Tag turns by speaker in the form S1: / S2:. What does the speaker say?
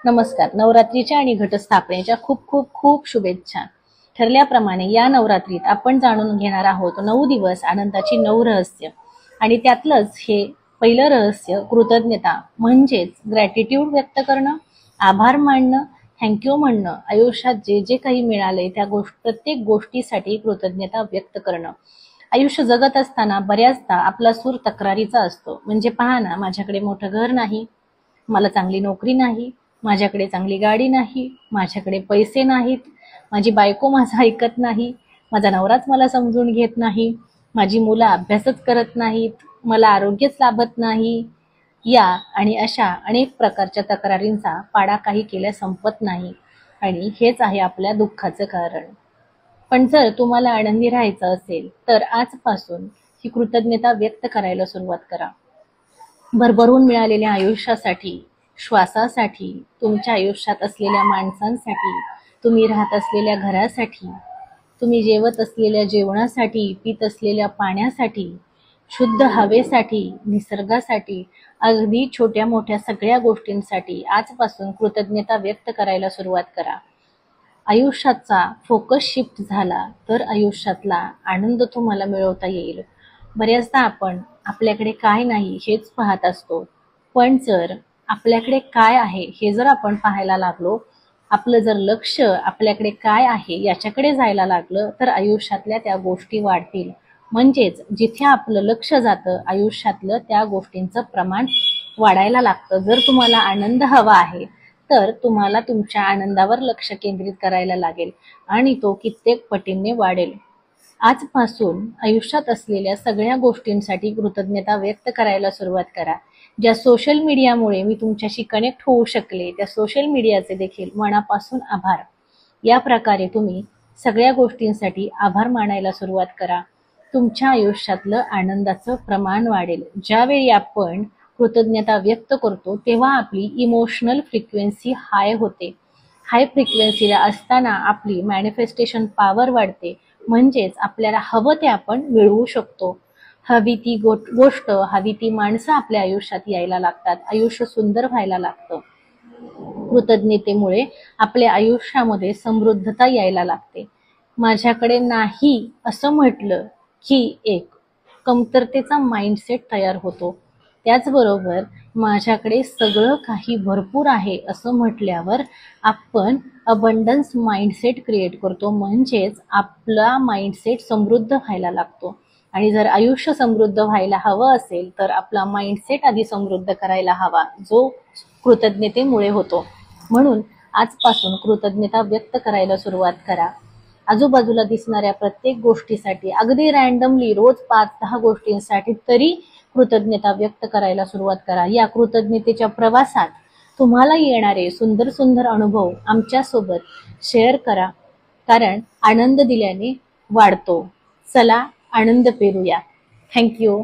S1: नमस्कार. नवरात्रीच्या आणि घटस्थापनेच्या खूप खूप खूप शुभेच्छा. ठरल्याप्रमाणे या नवरात्रीत आपण जाणून घेणार आहोत 9 दिवस आनंदाची 9 रहस्य आणि त्यातलंच हे पहिलं रहस्य कृतज्ञता म्हणजेच ग्रॅटिट्यूड व्यक्त करणं, आभार मानणं, थँक्यू म्हणणं, आयुष्यात जे जे काही मिळालंय त्या प्रत्येक गोष्टीसाठी कृतज्ञता व्यक्त करणं. आयुष्य जगत असताना बऱ्याचदा आपला सूर तक्रारीचा असतो. म्हणजे पहा ना, माझ्याकडे मोठं घर नाही, मला चांगली नोकरी नाही, माझ्याकडे चांगली गाडी नाही, माझ्याकडे पैसे नाहीत, माझी बायको माझं ऐकत नाही, माझा नवराच मला समजून घेत नाही, माझी मुलं अभ्यासच करत नाहीत, मला आरोग्यच लाभत नाही. या आणि अशा अनेक प्रकारच्या तक्रारींचा पाडा काही केल्या संपत नाही आणि हेच आहे आपल्या दुःखाचं कारण. पण जर तुम्हाला आनंदी राहायचं असेल तर आजपासून ही कृतज्ञता व्यक्त करायला सुरुवात करा. भरभरून मिळालेल्या आयुष्यासाठी, श्वासासाठी, तुमच्या आयुष्यात असलेल्या माणसांसाठी, तुम्ही राहत असलेल्या घरासाठी, तुम्ही जेवत असलेल्या जेवणासाठी, पीत असलेल्या पाण्यासाठी, शुद्ध हवेसाठी, निसर्गासाठी, अगदी छोट्या मोठ्या सगळ्या गोष्टींसाठी आजपासून कृतज्ञता व्यक्त करायला सुरुवात करा. आयुष्याचा फोकस शिफ्ट झाला तर आयुष्यातला आनंद तुम्हाला मिळवता येईल. बऱ्याचदा आपण आपल्याकडे काय नाही हेच पाहत असतो, पण जर आपल्याकडे काय आहे हे जर आपण पाहायला लागलो, आपलं जर लक्ष आपल्याकडे काय आहे याच्याकडे जायला लागलं तर आयुष्यातल्या त्या गोष्टी वाढतील. म्हणजेच जिथे आपलं लक्ष जातं आयुष्यातलं त्या गोष्टींचं प्रमाण वाढायला लागतं. जर तुम्हाला आनंद हवा आहे तर तुम्हाला तुमच्या आनंदावर लक्ष केंद्रित करायला लागेल आणि तो कित्येक पटींनी वाढेल. आजपासून आयुष्यात असलेल्या सगळ्या गोष्टींसाठी कृतज्ञता व्यक्त करायला सुरुवात करा. ज्या सोशल मीडियामुळे मी तुमच्याशी कनेक्ट होऊ शकले त्या सोशल मीडियाचे देखील मनापासून आभार. या प्रकारे तुम्ही सगळ्या गोष्टींसाठी आभार मानायला सुरुवात करा. तुमच्या आयुष्यातलं आनंदाचं प्रमाण वाढेल. ज्यावेळी आपण कृतज्ञता व्यक्त करतो तेव्हा आपली इमोशनल फ्रिक्वेन्सी हाय होते. हाय फ्रिक्वेन्सीला असताना आपली मॅनिफेस्टेशन पॉवर वाढते. म्हणजेच आपल्याला हवं ते आपण मिळवू शकतो. हवी ती गोष्ट, हवी ती माणसं आपल्या आयुष्यात यायला लागतात. आयुष्य सुंदर व्हायला लागतं. कृतज्ञतेमुळे आपल्या आयुष्यामध्ये समृद्धता यायला लागते. माझ्याकडे नाही असं म्हटलं की एक कमतरतेचा माइंडसेट तयार होतो. त्याचबरोबर माझ्याकडे सगळं काही भरपूर आहे असं म्हटल्यावर आपण अबंडन्स माइंडसेट क्रिएट करतो. म्हणजेच आपला माइंडसेट समृद्ध व्हायला लागतो. आणि जर आयुष्य समृद्ध व्हायला हवं असेल तर आपला माइंडसेट आधी समृद्ध करायला हवा, जो कृतज्ञतेमुळे होतो. म्हणून आजपासून कृतज्ञता व्यक्त करायला सुरुवात करा. आजूबाजूला दिसणाऱ्या प्रत्येक गोष्टीसाठी, अगदी रँडमली रोज 5-10 गोष्टींसाठी तरी कृतज्ञता व्यक्त करायला सुरुवात करा. या कृतज्ञतेच्या प्रवासात तुम्हाला येणारे सुंदर सुंदर अनुभव आमच्यासोबत शेअर करा, कारण आनंद दिल्याने वाढतो. चला आनंद पेरूया. थँक्यू.